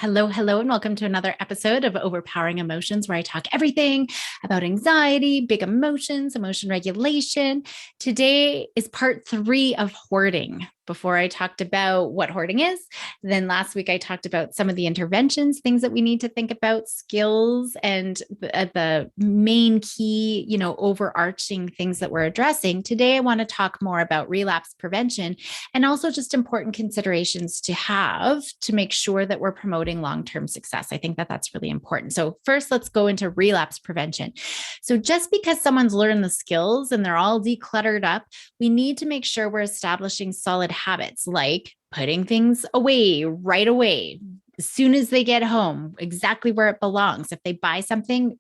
Hello, hello, and welcome to another episode of Overpowering Emotions, where I talk everything about anxiety, big emotions, emotion regulation. Today is part 3 of hoarding. Before I talked about what hoarding is, then last week I talked about some of the interventions, things that we need to think about, skills, and the main key, overarching things that we're addressing. Today, I want to talk more about relapse prevention and also just important considerations to have to make sure that we're promoting long-term success. I think that that's really important. So first, let's go into relapse prevention. So just because someone's learned the skills and they're all decluttered up, we need to make sure we're establishing solid habits like putting things away right away as soon as they get home, exactly where it belongs. If they buy something,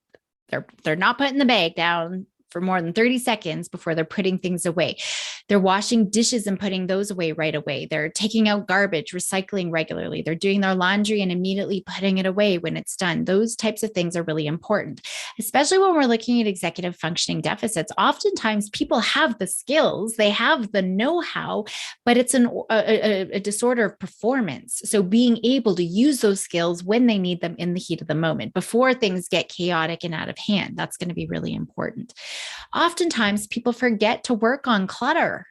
they're not putting the bag down for more than 30 seconds before they're putting things away. They're washing dishes and putting those away right away. They're taking out garbage, recycling regularly. They're doing their laundry and immediately putting it away when it's done. Those types of things are really important, especially when we're looking at executive functioning deficits. Oftentimes people have the skills, they have the know-how, but it's a disorder of performance. So being able to use those skills when they need them in the heat of the moment before things get chaotic and out of hand, that's going to be really important. Oftentimes, people forget to work on clutter.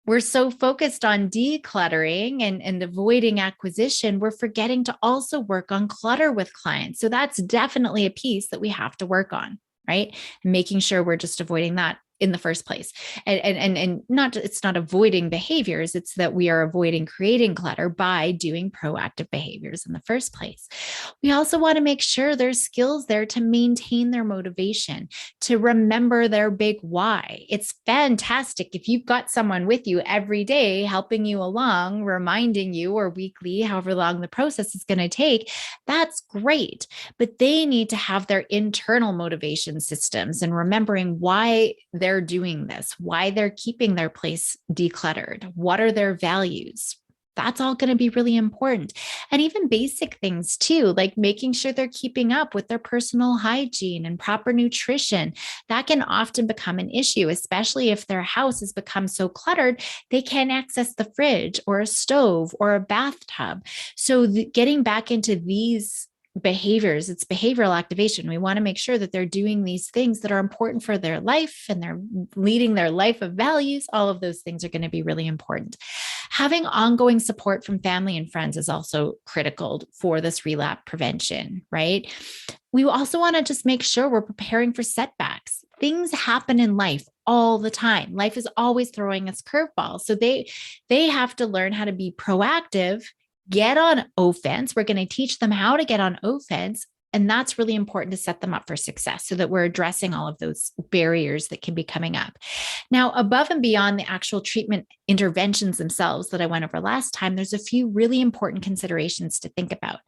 We're so focused on decluttering and avoiding acquisition, we're forgetting to also work on clutter with clients. So that's definitely a piece that we have to work on, right? And making sure we're just avoiding that in the first place. And not, it's not avoiding behaviors, it's that we are avoiding creating clutter by doing proactive behaviors in the first place. We also want to make sure there's skills there to maintain their motivation, to remember their big why. It's fantastic if you've got someone with you every day helping you along, reminding you, or weekly, however long the process is going to take. That's great, but they need to have their internal motivation systems and remembering why they're doing this, why they're keeping their place decluttered, what are their values. That's all going to be really important. And even basic things too, like making sure they're keeping up with their personal hygiene and proper nutrition. That can often become an issue, especially if their house has become so cluttered, they can't access the fridge or a stove or a bathtub. So getting back into these behaviors, it's behavioral activation. We want to make sure that they're doing these things that are important for their life and they're leading their life of values. All of those things are going to be really important. Having ongoing support from family and friends is also critical for this relapse prevention, right? We also want to just make sure we're preparing for setbacks. Things happen in life all the time. Life is always throwing us curveballs. So they have to learn how to be proactive, get on offense. We're going to teach them how to get on offense. And that's really important to set them up for success so that we're addressing all of those barriers that can be coming up. Now, above and beyond the actual treatment interventions themselves that I went over last time, there's a few really important considerations to think about.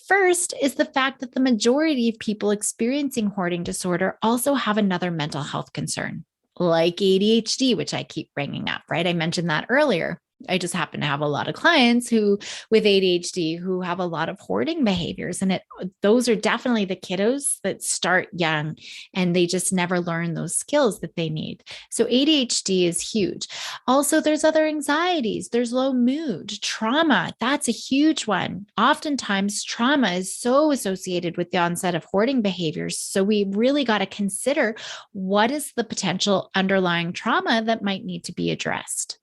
First is the fact that the majority of people experiencing hoarding disorder also have another mental health concern, like ADHD, which I keep bringing up, right? I mentioned that earlier. I just happen to have a lot of clients with ADHD who have a lot of hoarding behaviors. And those are definitely the kiddos that start young and they just never learn those skills that they need. So ADHD is huge. Also, there's other anxieties. There's low mood, trauma. That's a huge one. Oftentimes, trauma is so associated with the onset of hoarding behaviors. So we really got to consider what is the potential underlying trauma that might need to be addressed.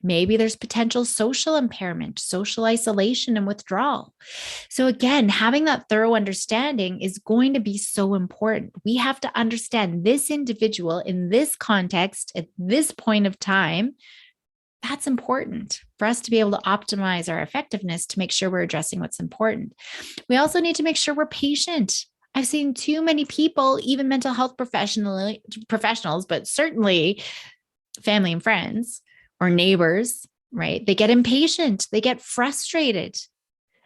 Maybe there's potential social impairment, social isolation, and withdrawal. So again, having that thorough understanding is going to be so important. We have to understand this individual in this context at this point of time. That's important for us to be able to optimize our effectiveness to make sure we're addressing what's important. We also need to make sure we're patient. I've seen too many people, even mental health professionals, but certainly family and friends, or neighbors, right? They get impatient, they get frustrated,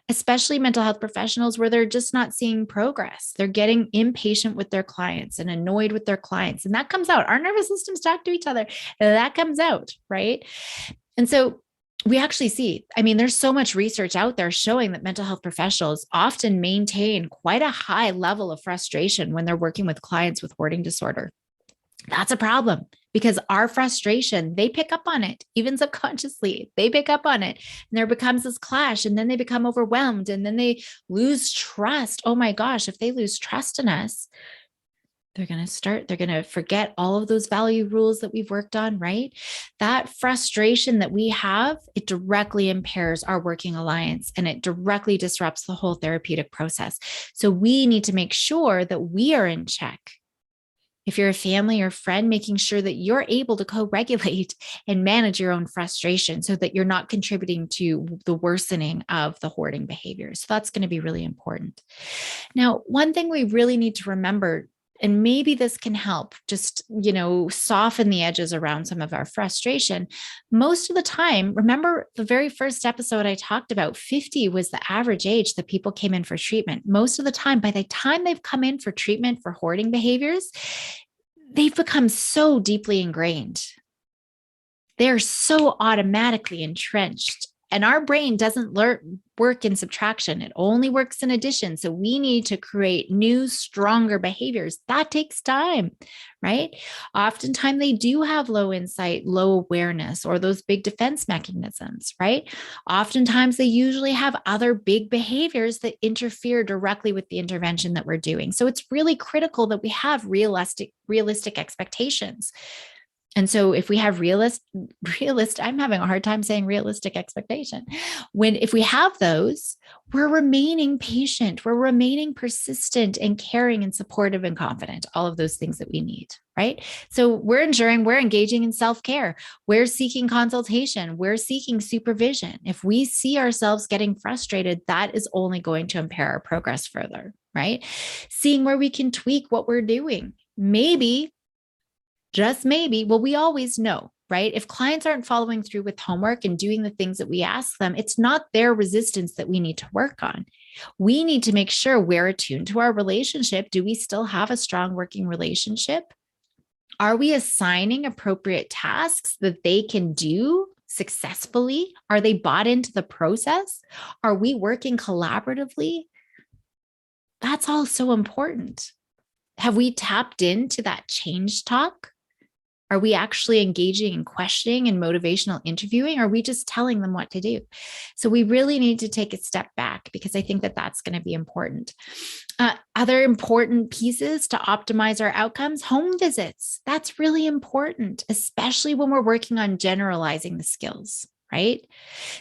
especially mental health professionals where they're just not seeing progress. They're getting impatient with their clients and annoyed with their clients. And that comes out. Our nervous systems talk to each other. That comes out, right? And so we actually see, there's so much research out there showing that mental health professionals often maintain quite a high level of frustration when they're working with clients with hoarding disorder. That's a problem. because our frustration, they pick up on it, even subconsciously, they pick up on it. And there becomes this clash, and then they become overwhelmed, and then they lose trust. Oh my gosh, if they lose trust in us, they're going to forget all of those value rules that we've worked on, right? That frustration that we have, it directly impairs our working alliance, and it directly disrupts the whole therapeutic process. So we need to make sure that we are in check. If you're a family or friend, making sure that you're able to co-regulate and manage your own frustration so that you're not contributing to the worsening of the hoarding behavior. So that's going to be really important. Now, one thing we really need to remember, and maybe this can help just, soften the edges around some of our frustration. Most of the time, remember the very first episode I talked about, 50 was the average age that people came in for treatment. Most of the time, by the time they've come in for treatment for hoarding behaviors, they've become so deeply ingrained. They're so automatically entrenched. And our brain doesn't work in subtraction. It only works in addition. So we need to create new, stronger behaviors. That takes time, right? Oftentimes they do have low insight, low awareness, or those big defense mechanisms, right? Oftentimes they usually have other big behaviors that interfere directly with the intervention that we're doing. So it's really critical that we have realistic expectations. And so if we have I'm having a hard time saying realistic expectation. If we have those, we're remaining patient, we're remaining persistent and caring and supportive and confident, all of those things that we need, right? So we're engaging in self-care. We're seeking consultation. We're seeking supervision. If we see ourselves getting frustrated, that is only going to impair our progress further, right? Seeing where we can tweak what we're doing. Just maybe, well, we always know, right? If clients aren't following through with homework and doing the things that we ask them, it's not their resistance that we need to work on. We need to make sure we're attuned to our relationship. Do we still have a strong working relationship? Are we assigning appropriate tasks that they can do successfully? Are they bought into the process? Are we working collaboratively? That's all so important. Have we tapped into that change talk? Are we actually engaging in questioning and motivational interviewing? Or are we just telling them what to do? So we really need to take a step back, because I think that that's going to be important. Other important pieces to optimize our outcomes: home visits. That's really important, especially when we're working on generalizing the skills, right?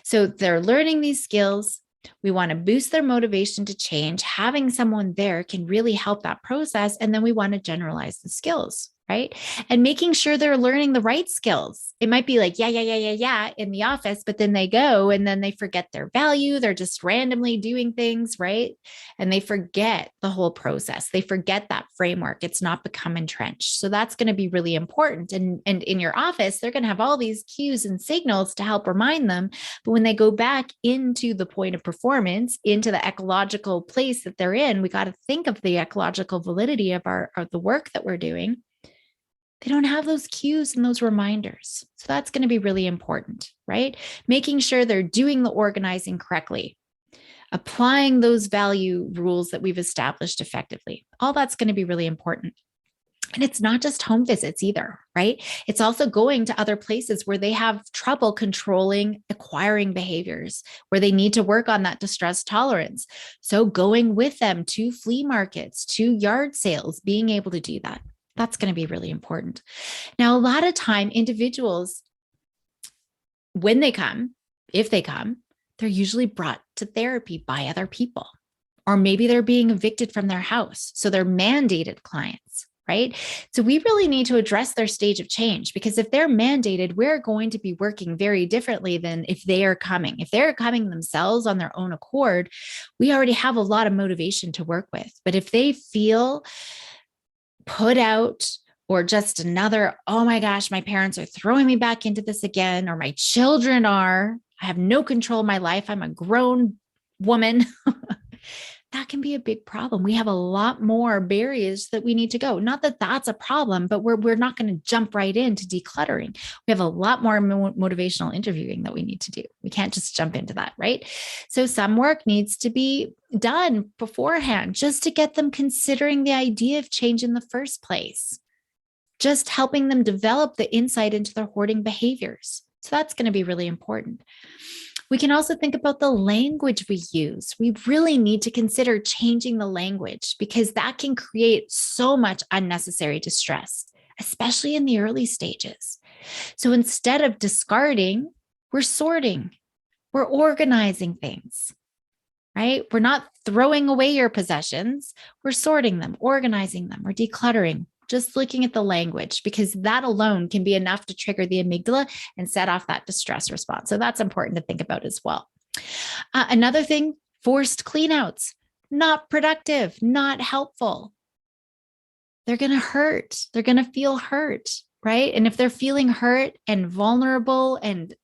So they're learning these skills. We want to boost their motivation to change. Having someone there can really help that process. And then we want to generalize the skills, right? And making sure they're learning the right skills. It might be like, yeah, in the office, but then they go and then they forget their value. They're just randomly doing things, right? And they forget the whole process. They forget that framework. It's not become entrenched. So that's going to be really important. And in your office, they're going to have all these cues and signals to help remind them. But when they go back into the point of performance, into the ecological place that they're in, we got to think of the ecological validity of the work that we're doing. They don't have those cues and those reminders. So that's going to be really important, right? Making sure they're doing the organizing correctly, applying those value rules that we've established effectively. All that's going to be really important. And it's not just home visits either, right? It's also going to other places where they have trouble controlling acquiring behaviors, where they need to work on that distress tolerance. So going with them to flea markets, to yard sales, being able to do that. That's going to be really important. Now, a lot of time, individuals, when they come, if they come, they're usually brought to therapy by other people, or maybe they're being evicted from their house. So they're mandated clients, right? So we really need to address their stage of change, because if they're mandated, we're going to be working very differently than if they are coming. If they're coming themselves on their own accord, we already have a lot of motivation to work with. But if they feel put out, or just another, oh my gosh, my parents are throwing me back into this again, or my children are, I have no control of my life, I'm a grown woman, that can be a big problem. We have a lot more barriers that we need to go. Not that that's a problem, but we're not going to jump right into decluttering. We have a lot more motivational interviewing that we need to do. We can't just jump into that, right? So some work needs to be done beforehand, just to get them considering the idea of change in the first place. just helping them develop the insight into their hoarding behaviors. So that's going to be really important. We can also think about the language we use. We really need to consider changing the language because that can create so much unnecessary distress, especially in the early stages. So instead of discarding, we're sorting, we're organizing things, right? We're not throwing away your possessions, we're sorting them, organizing them, or decluttering. Just looking at the language, because that alone can be enough to trigger the amygdala and set off that distress response. So that's important to think about as well. Another thing, forced cleanouts, not productive, not helpful. They're going to hurt. They're going to feel hurt, right? And if they're feeling hurt and vulnerable and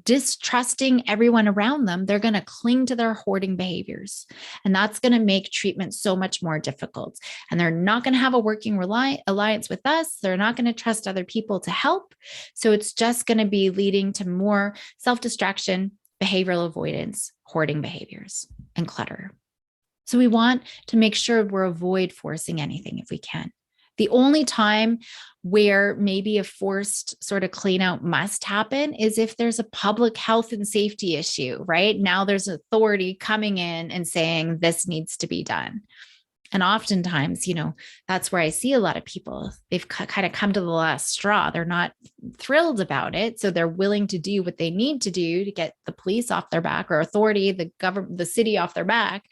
distrusting everyone around them, they're going to cling to their hoarding behaviors. And that's going to make treatment so much more difficult. And they're not going to have a working alliance with us. They're not going to trust other people to help. So it's just going to be leading to more self-distraction, behavioral avoidance, hoarding behaviors, and clutter. So we want to make sure we're avoid forcing anything if we can. The only time where maybe a forced sort of clean out must happen is if there's a public health and safety issue, right? Now there's authority coming in and saying this needs to be done. And oftentimes, that's where I see a lot of people, they've kind of come to the last straw. They're not thrilled about it. So they're willing to do what they need to do to get the police off their back or authority, the government, the city off their back.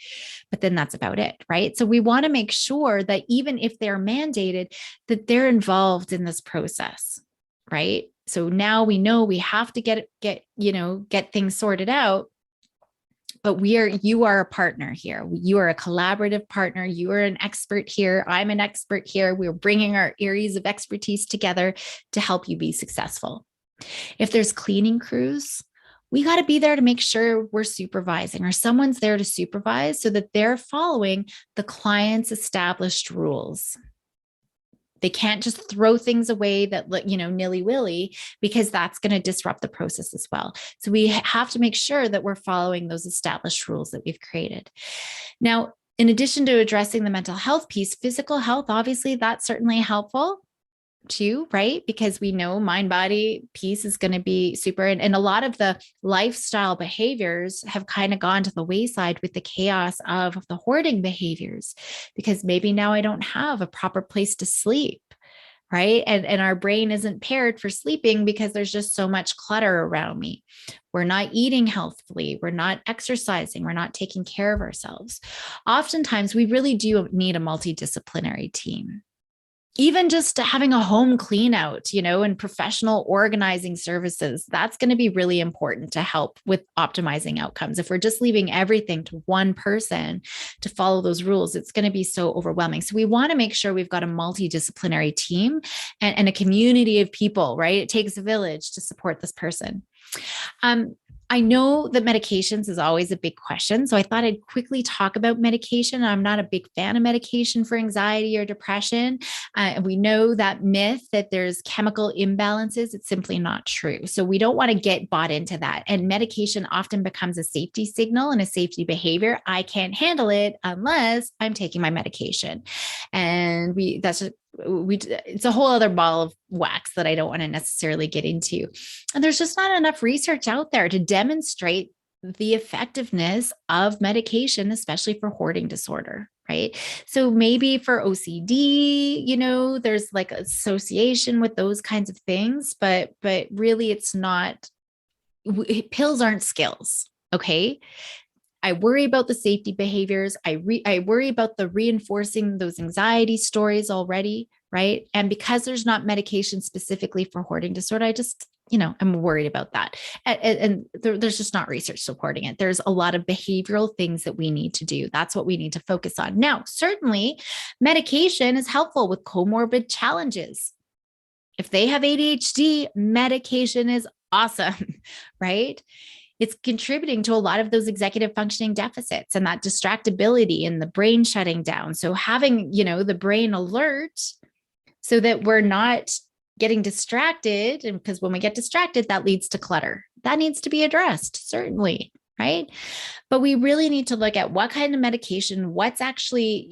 But then that's about it, right? So we want to make sure that even if they're mandated, that they're involved in this process, right? So now we know we have to get things sorted out. But you are a partner here. You are a collaborative partner. You are an expert here. I'm an expert here. We're bringing our areas of expertise together to help you be successful. If there's cleaning crews, we got to be there to make sure we're supervising or someone's there to supervise so that they're following the client's established rules. They can't just throw things away that, nilly-willy, because that's going to disrupt the process as well. So we have to make sure that we're following those established rules that we've created. Now, in addition to addressing the mental health piece, physical health, obviously, that's certainly helpful too, right? Because we know mind body piece is going to be super. And a lot of the lifestyle behaviors have kind of gone to the wayside with the chaos of the hoarding behaviors, because maybe now I don't have a proper place to sleep, right? And our brain isn't paired for sleeping because there's just so much clutter around me. We're not eating healthfully. We're not exercising. We're not taking care of ourselves. Oftentimes, we really do need a multidisciplinary team. Even just having a home clean out, and professional organizing services, that's going to be really important to help with optimizing outcomes. If we're just leaving everything to one person to follow those rules, it's going to be so overwhelming. So we want to make sure we've got a multidisciplinary team and a community of people, right? It takes a village to support this person. I know that medications is always a big question, so I thought I'd quickly talk about medication. I'm not a big fan of medication for anxiety or depression. We know that myth that there's chemical imbalances. It's simply not true. So we don't want to get bought into that. And medication often becomes a safety signal and a safety behavior. I can't handle it unless I'm taking my medication. And it's a whole other ball of wax that I don't want to necessarily get into. And there's just not enough research out there to demonstrate the effectiveness of medication, especially for hoarding disorder, right? So maybe for OCD, there's like association with those kinds of things, but really it's not, pills aren't skills, okay? I worry about the safety behaviors. I worry about the reinforcing those anxiety stories already, right? And because there's not medication specifically for hoarding disorder, I just, I'm worried about that. And there's just not research supporting it. There's a lot of behavioral things that we need to do. That's what we need to focus on. Now, certainly medication is helpful with comorbid challenges. If they have ADHD, medication is awesome, right? It's contributing to a lot of those executive functioning deficits and that distractibility and the brain shutting down. So having, the brain alert so that we're not getting distracted. And because when we get distracted, that leads to clutter. That needs to be addressed, certainly. right? But we really need to look at what kind of medication, what's actually,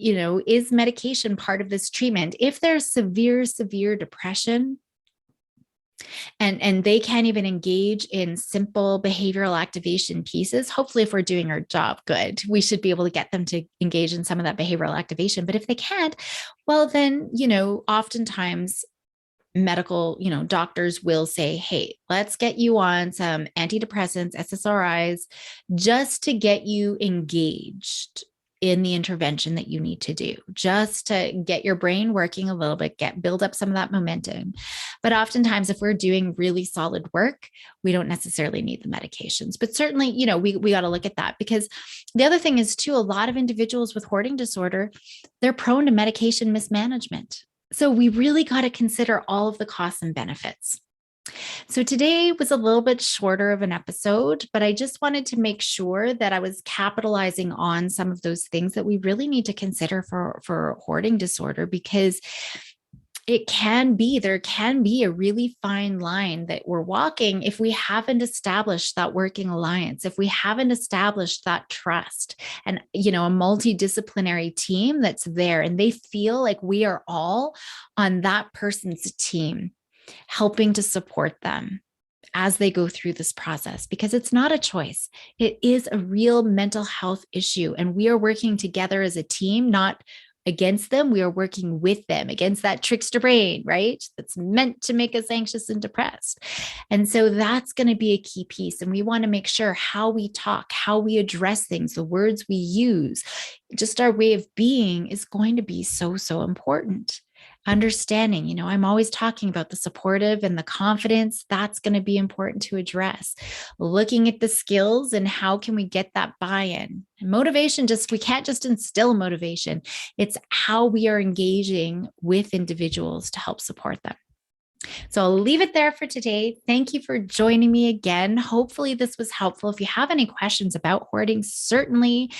is medication part of this treatment? If there's severe depression, and they can't even engage in simple behavioral activation pieces, hopefully if we're doing our job good, we should be able to get them to engage in some of that behavioral activation. But if they can't, well, then, oftentimes medical, doctors will say, hey, let's get you on some antidepressants, SSRIs, just to get you engaged in the intervention that you need to do, just to get your brain working a little bit, build up some of that momentum. But oftentimes, if we're doing really solid work, we don't necessarily need the medications. But certainly, we got to look at that, because the other thing is too, a lot of individuals with hoarding disorder, they're prone to medication mismanagement. So we really got to consider all of the costs and benefits. So today was a little bit shorter of an episode, but I just wanted to make sure that I was capitalizing on some of those things that we really need to consider for hoarding disorder, because there can be a really fine line that we're walking if we haven't established that working alliance, if we haven't established that trust and, a multidisciplinary team that's there and they feel like we are all on that person's team, helping to support them as they go through this process, because it's not a choice. It is a real mental health issue. And we are working together as a team, not against them. We are working with them against that trickster brain, right? That's meant to make us anxious and depressed. And so that's going to be a key piece. And we want to make sure how we talk, how we address things, the words we use, just our way of being is going to be so, so important. Understanding, I'm always talking about the supportive and the confidence. That's going to be important to address. Looking at the skills and how can we get that buy-in. And motivation, we can't just instill motivation. It's how we are engaging with individuals to help support them. So I'll leave it there for today. Thank you for joining me again. Hopefully this was helpful. If you have any questions about hoarding, certainly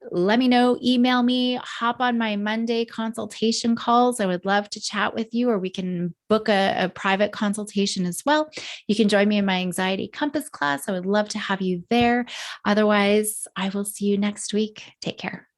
let me know, email me, hop on my Monday consultation calls. I would love to chat with you, or we can book a private consultation as well. You can join me in my Anxiety Compass class. I would love to have you there. Otherwise, I will see you next week. Take care.